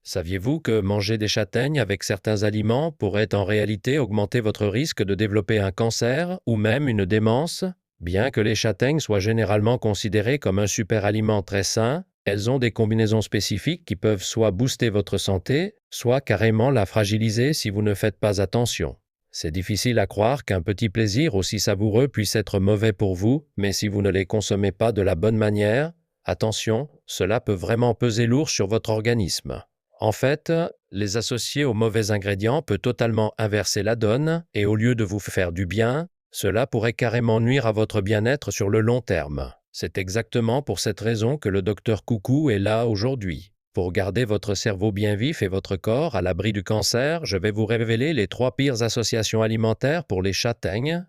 Saviez-vous que manger des châtaignes avec certains aliments pourrait en réalité augmenter votre risque de développer un cancer ou même une démence? Bien que les châtaignes soient généralement considérées comme un super aliment très sain, elles ont des combinaisons spécifiques qui peuvent soit booster votre santé, soit carrément la fragiliser si vous ne faites pas attention. C'est difficile à croire qu'un petit plaisir aussi savoureux puisse être mauvais pour vous, mais si vous ne les consommez pas de la bonne manière, attention, cela peut vraiment peser lourd sur votre organisme. En fait, les associer aux mauvais ingrédients peut totalement inverser la donne et au lieu de vous faire du bien, cela pourrait carrément nuire à votre bien-être sur le long terme. C'est exactement pour cette raison que le docteur Coucou est là aujourd'hui. Pour garder votre cerveau bien vif et votre corps à l'abri du cancer, je vais vous révéler les 3 pires associations alimentaires pour les châtaignes,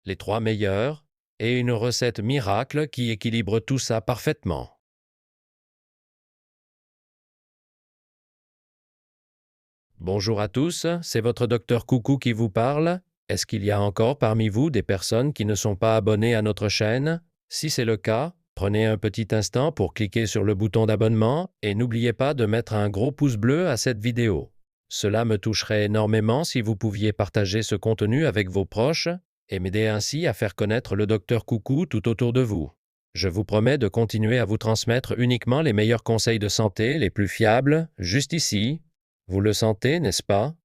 les 3 meilleures, et une recette miracle qui équilibre tout ça parfaitement. Bonjour à tous, c'est votre docteur Coucou qui vous parle. Est-ce qu'il y a encore parmi vous des personnes qui ne sont pas abonnées à notre chaîne? Si c'est le cas, prenez un petit instant pour cliquer sur le bouton d'abonnement et n'oubliez pas de mettre un gros pouce bleu à cette vidéo. Cela me toucherait énormément si vous pouviez partager ce contenu avec vos proches et m'aider ainsi à faire connaître le docteur Coucou tout autour de vous. Je vous promets de continuer à vous transmettre uniquement les meilleurs conseils de santé, les plus fiables, juste ici. Vous le sentez, n'est-ce pas?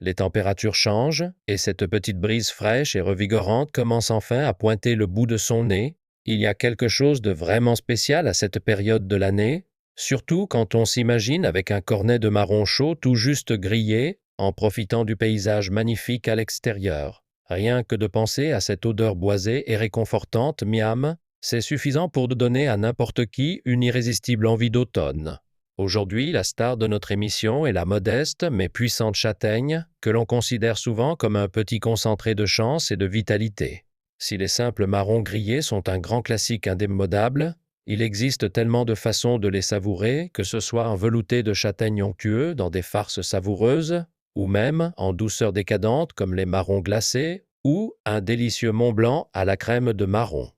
Les températures changent et cette petite brise fraîche et revigorante commence enfin à pointer le bout de son nez. Il y a quelque chose de vraiment spécial à cette période de l'année, surtout quand on s'imagine avec un cornet de marron chaud tout juste grillé, en profitant du paysage magnifique à l'extérieur. Rien que de penser à cette odeur boisée et réconfortante, miam, c'est suffisant pour donner à n'importe qui une irrésistible envie d'automne. Aujourd'hui, la star de notre émission est la modeste mais puissante châtaigne, que l'on considère souvent comme un petit concentré de chance et de vitalité. Si les simples marrons grillés sont un grand classique indémodable, il existe tellement de façons de les savourer, que ce soit en velouté de châtaigne onctueux dans des farces savoureuses, ou même en douceur décadente comme les marrons glacés, ou un délicieux Mont Blanc à la crème de marron.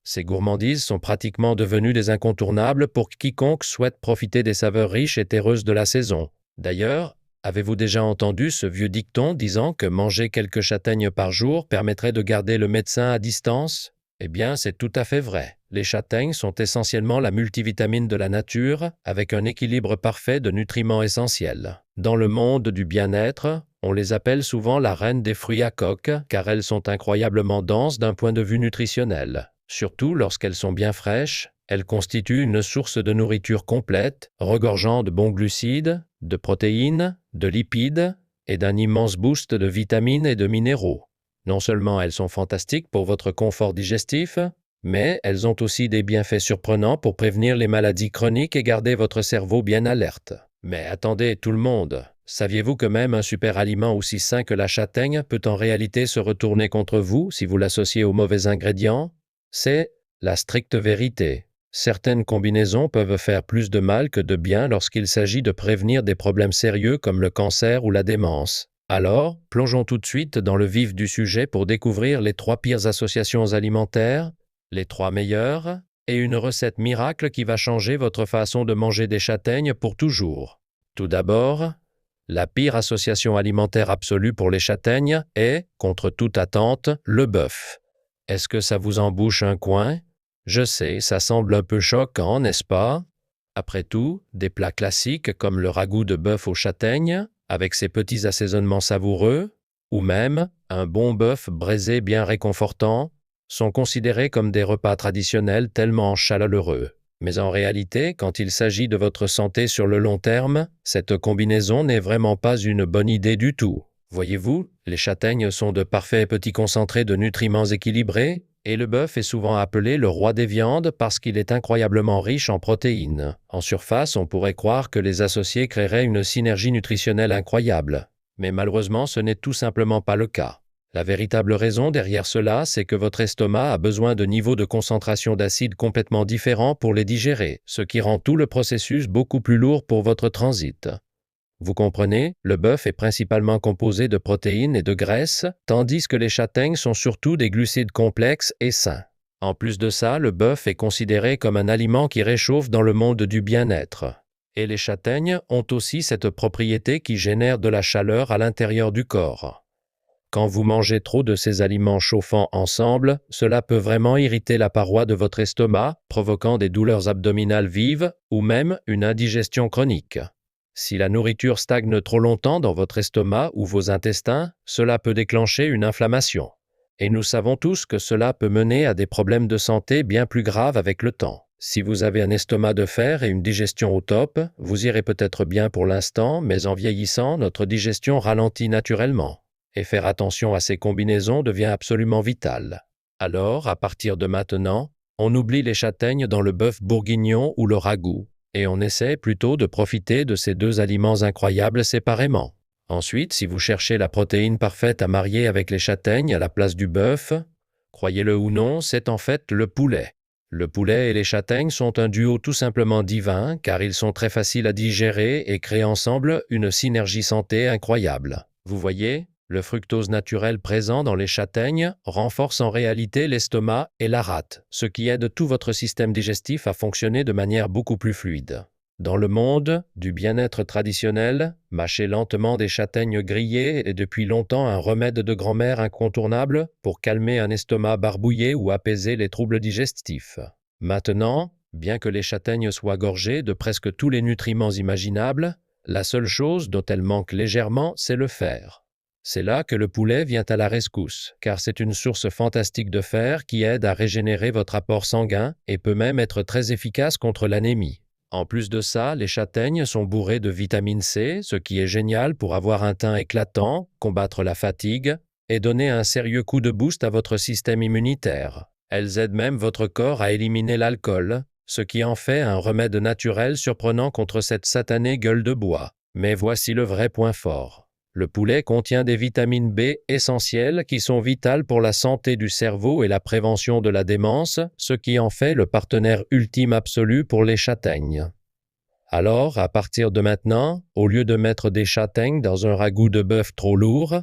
Ces gourmandises sont pratiquement devenues des incontournables pour quiconque souhaite profiter des saveurs riches et terreuses de la saison. D'ailleurs, avez-vous déjà entendu ce vieux dicton disant que manger quelques châtaignes par jour permettrait de garder le médecin à distance? Eh bien, c'est tout à fait vrai. Les châtaignes sont essentiellement la multivitamine de la nature, avec un équilibre parfait de nutriments essentiels. Dans le monde du bien-être, on les appelle souvent la reine des fruits à coque, car elles sont incroyablement denses d'un point de vue nutritionnel. Surtout lorsqu'elles sont bien fraîches, elles constituent une source de nourriture complète, regorgeant de bons glucides, de protéines, de lipides et d'un immense boost de vitamines et de minéraux. Non seulement elles sont fantastiques pour votre confort digestif, mais elles ont aussi des bienfaits surprenants pour prévenir les maladies chroniques et garder votre cerveau bien alerte. Mais attendez, tout le monde, saviez-vous que même un super aliment aussi sain que la châtaigne peut en réalité se retourner contre vous si vous l'associez aux mauvais ingrédients? C'est la stricte vérité. Certaines combinaisons peuvent faire plus de mal que de bien lorsqu'il s'agit de prévenir des problèmes sérieux comme le cancer ou la démence. Alors, plongeons tout de suite dans le vif du sujet pour découvrir les 3 pires associations alimentaires, les 3 meilleures, et une recette miracle qui va changer votre façon de manger des châtaignes pour toujours. Tout d'abord, la pire association alimentaire absolue pour les châtaignes est, contre toute attente, le bœuf. Est-ce que ça vous embouche un coin? Je sais, ça semble un peu choquant, n'est-ce pas? Après tout, des plats classiques comme le ragoût de bœuf aux châtaignes, avec ses petits assaisonnements savoureux, ou même un bon bœuf braisé bien réconfortant, sont considérés comme des repas traditionnels tellement chaleureux. Mais en réalité, quand il s'agit de votre santé sur le long terme, cette combinaison n'est vraiment pas une bonne idée du tout. Voyez-vous, les châtaignes sont de parfaits petits concentrés de nutriments équilibrés, et le bœuf est souvent appelé le roi des viandes parce qu'il est incroyablement riche en protéines. En surface, on pourrait croire que les associés créeraient une synergie nutritionnelle incroyable. Mais malheureusement, ce n'est tout simplement pas le cas. La véritable raison derrière cela, c'est que votre estomac a besoin de niveaux de concentration d'acide complètement différents pour les digérer, ce qui rend tout le processus beaucoup plus lourd pour votre transit. Vous comprenez, le bœuf est principalement composé de protéines et de graisses, tandis que les châtaignes sont surtout des glucides complexes et sains. En plus de ça, le bœuf est considéré comme un aliment qui réchauffe dans le monde du bien-être. Et les châtaignes ont aussi cette propriété qui génère de la chaleur à l'intérieur du corps. Quand vous mangez trop de ces aliments chauffants ensemble, cela peut vraiment irriter la paroi de votre estomac, provoquant des douleurs abdominales vives ou même une indigestion chronique. Si la nourriture stagne trop longtemps dans votre estomac ou vos intestins, cela peut déclencher une inflammation. Et nous savons tous que cela peut mener à des problèmes de santé bien plus graves avec le temps. Si vous avez un estomac de fer et une digestion au top, vous irez peut-être bien pour l'instant, mais en vieillissant, notre digestion ralentit naturellement. Et faire attention à ces combinaisons devient absolument vital. Alors, à partir de maintenant, on oublie les châtaignes dans le bœuf bourguignon ou le ragoût, et on essaie plutôt de profiter de ces deux aliments incroyables séparément. Ensuite, si vous cherchez la protéine parfaite à marier avec les châtaignes à la place du bœuf, croyez-le ou non, c'est en fait le poulet. Le poulet et les châtaignes sont un duo tout simplement divin, car ils sont très faciles à digérer et créent ensemble une synergie santé incroyable. Vous voyez ? Le fructose naturel présent dans les châtaignes renforce en réalité l'estomac et la rate, ce qui aide tout votre système digestif à fonctionner de manière beaucoup plus fluide. Dans le monde du bien-être traditionnel, mâcher lentement des châtaignes grillées est depuis longtemps un remède de grand-mère incontournable pour calmer un estomac barbouillé ou apaiser les troubles digestifs. Maintenant, bien que les châtaignes soient gorgées de presque tous les nutriments imaginables, la seule chose dont elles manquent légèrement, c'est le fer. C'est là que le poulet vient à la rescousse, car c'est une source fantastique de fer qui aide à régénérer votre apport sanguin et peut même être très efficace contre l'anémie. En plus de ça, les châtaignes sont bourrées de vitamine C, ce qui est génial pour avoir un teint éclatant, combattre la fatigue et donner un sérieux coup de boost à votre système immunitaire. Elles aident même votre corps à éliminer l'alcool, ce qui en fait un remède naturel surprenant contre cette satanée gueule de bois. Mais voici le vrai point fort. Le poulet contient des vitamines B essentielles qui sont vitales pour la santé du cerveau et la prévention de la démence, ce qui en fait le partenaire ultime absolu pour les châtaignes. Alors, à partir de maintenant, au lieu de mettre des châtaignes dans un ragoût de bœuf trop lourd,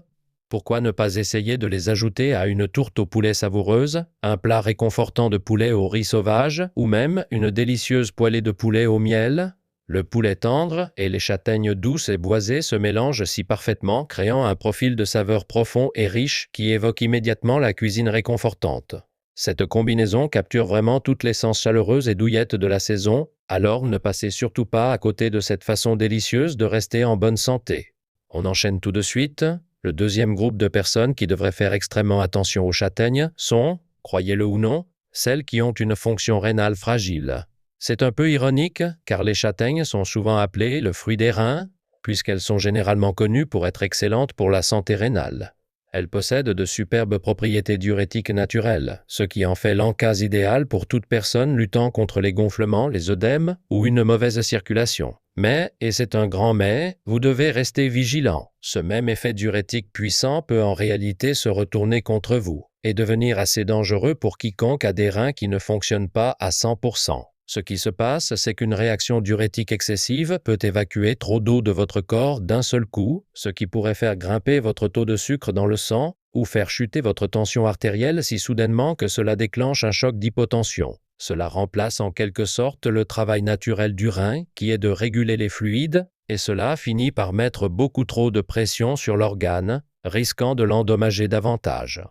pourquoi ne pas essayer de les ajouter à une tourte au poulet savoureuse, un plat réconfortant de poulet au riz sauvage ou même une délicieuse poêlée de poulet au miel? Le poulet tendre et les châtaignes douces et boisées se mélangent si parfaitement, créant un profil de saveur profond et riche qui évoque immédiatement la cuisine réconfortante. Cette combinaison capture vraiment toute l'essence chaleureuse et douillette de la saison, alors ne passez surtout pas à côté de cette façon délicieuse de rester en bonne santé. On enchaîne tout de suite. Le deuxième groupe de personnes qui devraient faire extrêmement attention aux châtaignes sont, croyez-le ou non, celles qui ont une fonction rénale fragile. C'est un peu ironique, car les châtaignes sont souvent appelées le fruit des reins, puisqu'elles sont généralement connues pour être excellentes pour la santé rénale. Elles possèdent de superbes propriétés diurétiques naturelles, ce qui en fait l'encase idéal pour toute personne luttant contre les gonflements, les œdèmes ou une mauvaise circulation. Mais, et c'est un grand mais, vous devez rester vigilant. Ce même effet diurétique puissant peut en réalité se retourner contre vous et devenir assez dangereux pour quiconque a des reins qui ne fonctionnent pas à 100%. Ce qui se passe, c'est qu'une réaction diurétique excessive peut évacuer trop d'eau de votre corps d'un seul coup, ce qui pourrait faire grimper votre taux de sucre dans le sang ou faire chuter votre tension artérielle si soudainement que cela déclenche un choc d'hypotension. Cela remplace en quelque sorte le travail naturel du rein, qui est de réguler les fluides, et cela finit par mettre beaucoup trop de pression sur l'organe, risquant de l'endommager davantage.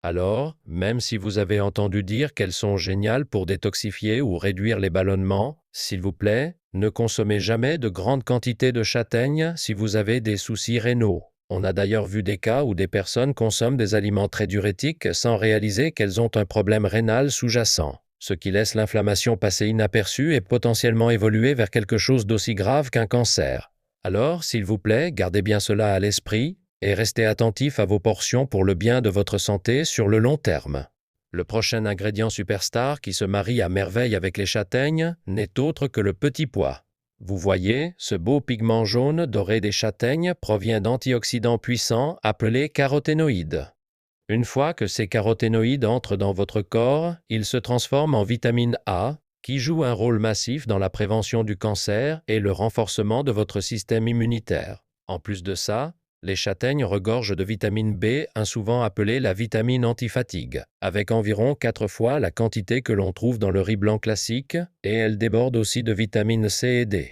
Alors, même si vous avez entendu dire qu'elles sont géniales pour détoxifier ou réduire les ballonnements, s'il vous plaît, ne consommez jamais de grandes quantités de châtaignes si vous avez des soucis rénaux. On a d'ailleurs vu des cas où des personnes consomment des aliments très diurétiques sans réaliser qu'elles ont un problème rénal sous-jacent, ce qui laisse l'inflammation passer inaperçue et potentiellement évoluer vers quelque chose d'aussi grave qu'un cancer. Alors, s'il vous plaît, gardez bien cela à l'esprit et restez attentif à vos portions pour le bien de votre santé sur le long terme. Le prochain ingrédient superstar qui se marie à merveille avec les châtaignes n'est autre que le petit pois. Vous voyez, ce beau pigment jaune doré des châtaignes provient d'antioxydants puissants appelés caroténoïdes. Une fois que ces caroténoïdes entrent dans votre corps, ils se transforment en vitamine A, qui joue un rôle massif dans la prévention du cancer et le renforcement de votre système immunitaire. En plus de ça, les châtaignes regorgent de vitamine B, souvent appelée la vitamine antifatigue, avec environ 4 fois la quantité que l'on trouve dans le riz blanc classique, et elle déborde aussi de vitamine C et D.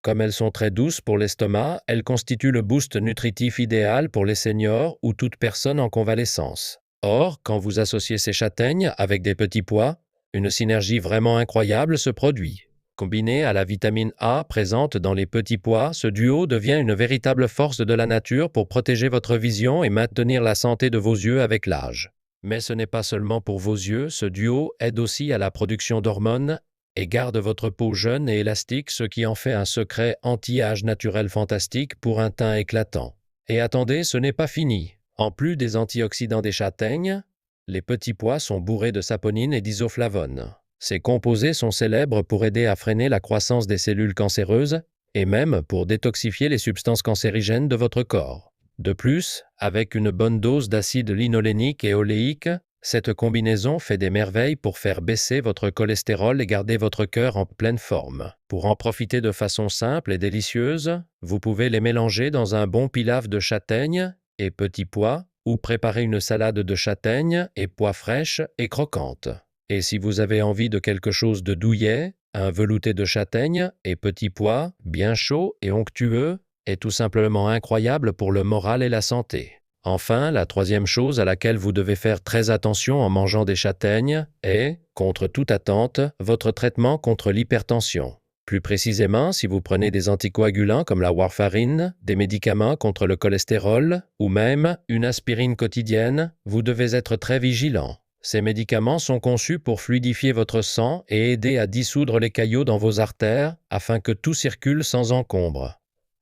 Comme elles sont très douces pour l'estomac, elles constituent le boost nutritif idéal pour les seniors ou toute personne en convalescence. Or, quand vous associez ces châtaignes avec des petits pois, une synergie vraiment incroyable se produit. Combiné à la vitamine A présente dans les petits pois, ce duo devient une véritable force de la nature pour protéger votre vision et maintenir la santé de vos yeux avec l'âge. Mais ce n'est pas seulement pour vos yeux, ce duo aide aussi à la production d'hormones et garde votre peau jeune et élastique, ce qui en fait un secret anti-âge naturel fantastique pour un teint éclatant. Et attendez, ce n'est pas fini. En plus des antioxydants des châtaignes, les petits pois sont bourrés de saponine et d'isoflavones. Ces composés sont célèbres pour aider à freiner la croissance des cellules cancéreuses et même pour détoxifier les substances cancérigènes de votre corps. De plus, avec une bonne dose d'acide linolénique et oléique, cette combinaison fait des merveilles pour faire baisser votre cholestérol et garder votre cœur en pleine forme. Pour en profiter de façon simple et délicieuse, vous pouvez les mélanger dans un bon pilaf de châtaignes et petits pois ou préparer une salade de châtaignes et pois fraîches et croquantes. Et si vous avez envie de quelque chose de douillet, un velouté de châtaignes et petits pois, bien chaud et onctueux, est tout simplement incroyable pour le moral et la santé. Enfin, la troisième chose à laquelle vous devez faire très attention en mangeant des châtaignes est, contre toute attente, votre traitement contre l'hypertension. Plus précisément, si vous prenez des anticoagulants comme la warfarine, des médicaments contre le cholestérol ou même une aspirine quotidienne, vous devez être très vigilant. Ces médicaments sont conçus pour fluidifier votre sang et aider à dissoudre les caillots dans vos artères afin que tout circule sans encombre.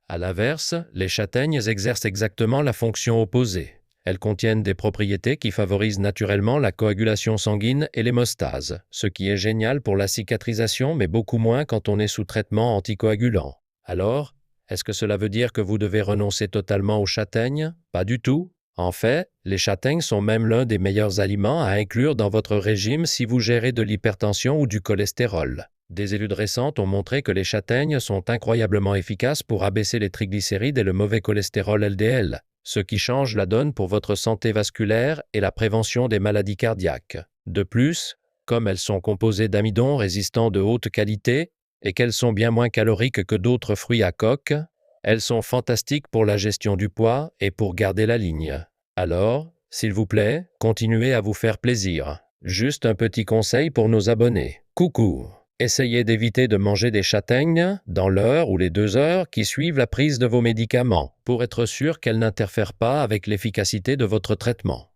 À l'inverse, les châtaignes exercent exactement la fonction opposée. Elles contiennent des propriétés qui favorisent naturellement la coagulation sanguine et l'hémostase, ce qui est génial pour la cicatrisation mais beaucoup moins quand on est sous traitement anticoagulant. Alors, est-ce que cela veut dire que vous devez renoncer totalement aux châtaignes? Pas du tout. En fait, les châtaignes sont même l'un des meilleurs aliments à inclure dans votre régime si vous gérez de l'hypertension ou du cholestérol. Des études récentes ont montré que les châtaignes sont incroyablement efficaces pour abaisser les triglycérides et le mauvais cholestérol LDL, ce qui change la donne pour votre santé vasculaire et la prévention des maladies cardiaques. De plus, comme elles sont composées d'amidon résistants de haute qualité et qu'elles sont bien moins caloriques que d'autres fruits à coque, elles sont fantastiques pour la gestion du poids et pour garder la ligne. Alors, s'il vous plaît, continuez à vous faire plaisir. Juste un petit conseil pour nos abonnés. Coucou! Essayez d'éviter de manger des châtaignes dans l'heure ou les 2 heures qui suivent la prise de vos médicaments pour être sûr qu'elles n'interfèrent pas avec l'efficacité de votre traitement.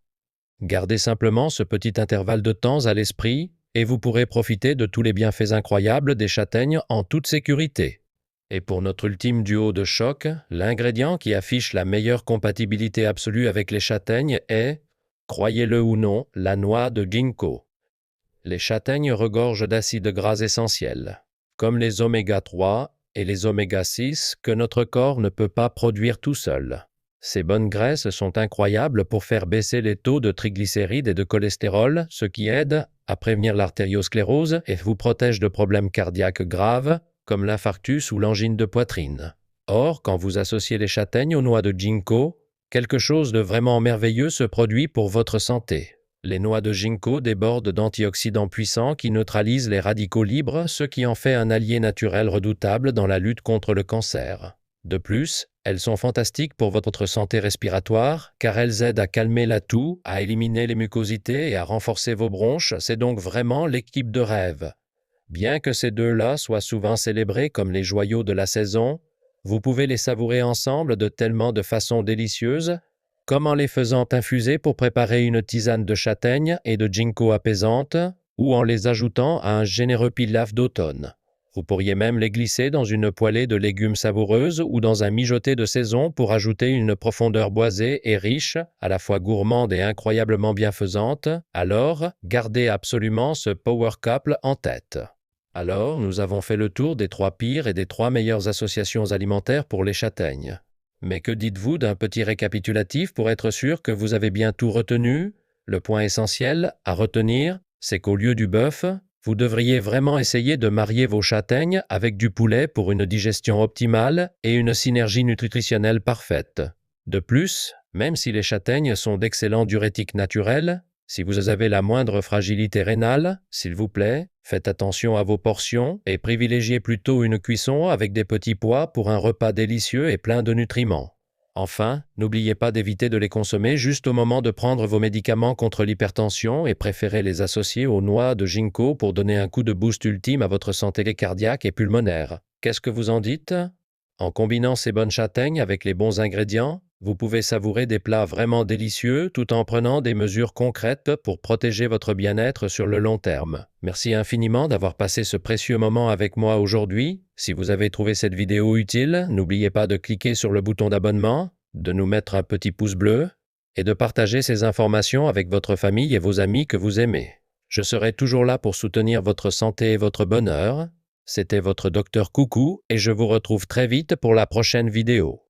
Gardez simplement ce petit intervalle de temps à l'esprit et vous pourrez profiter de tous les bienfaits incroyables des châtaignes en toute sécurité. Et pour notre ultime duo de choc, l'ingrédient qui affiche la meilleure compatibilité absolue avec les châtaignes est, croyez-le ou non, la noix de ginkgo. Les châtaignes regorgent d'acides gras essentiels, comme les oméga 3 et les oméga 6 que notre corps ne peut pas produire tout seul. Ces bonnes graisses sont incroyables pour faire baisser les taux de triglycérides et de cholestérol, ce qui aide à prévenir l'artériosclérose et vous protège de problèmes cardiaques graves, comme l'infarctus ou l'angine de poitrine. Or, quand vous associez les châtaignes aux noix de ginkgo, quelque chose de vraiment merveilleux se produit pour votre santé. Les noix de ginkgo débordent d'antioxydants puissants qui neutralisent les radicaux libres, ce qui en fait un allié naturel redoutable dans la lutte contre le cancer. De plus, elles sont fantastiques pour votre santé respiratoire, car elles aident à calmer la toux, à éliminer les mucosités et à renforcer vos bronches, c'est donc vraiment l'équipe de rêve. Bien que ces deux-là soient souvent célébrés comme les joyaux de la saison, vous pouvez les savourer ensemble de façon délicieuse, comme en les faisant infuser pour préparer une tisane de châtaigne et de ginkgo apaisante, ou en les ajoutant à un généreux pilaf d'automne. Vous pourriez même les glisser dans une poêlée de légumes savoureuses ou dans un mijoté de saison pour ajouter une profondeur boisée et riche, à la fois gourmande et incroyablement bienfaisante. Alors, gardez absolument ce power couple en tête. Alors, nous avons fait le tour des 3 pires et des 3 meilleures associations alimentaires pour les châtaignes. Mais que dites-vous d'un petit récapitulatif pour être sûr que vous avez bien tout retenu? Le point essentiel à retenir, c'est qu'au lieu du bœuf, vous devriez vraiment essayer de marier vos châtaignes avec du poulet pour une digestion optimale et une synergie nutritionnelle parfaite. De plus, même si les châtaignes sont d'excellents diurétiques naturels, si vous avez la moindre fragilité rénale, s'il vous plaît, Faites attention à vos portions et privilégiez plutôt une cuisson avec des petits pois pour un repas délicieux et plein de nutriments. Enfin, n'oubliez pas d'éviter de les consommer juste au moment de prendre vos médicaments contre l'hypertension et préférez les associer aux noix de ginkgo pour donner un coup de boost ultime à votre santé cardiaque et pulmonaire. Qu'est-ce que vous en dites? En combinant ces bonnes châtaignes avec les bons ingrédients, vous pouvez savourer des plats vraiment délicieux tout en prenant des mesures concrètes pour protéger votre bien-être sur le long terme. Merci infiniment d'avoir passé ce précieux moment avec moi aujourd'hui. Si vous avez trouvé cette vidéo utile, n'oubliez pas de cliquer sur le bouton d'abonnement, de nous mettre un petit pouce bleu et de partager ces informations avec votre famille et vos amis que vous aimez. Je serai toujours là pour soutenir votre santé et votre bonheur. C'était votre docteur Coucou et je vous retrouve très vite pour la prochaine vidéo.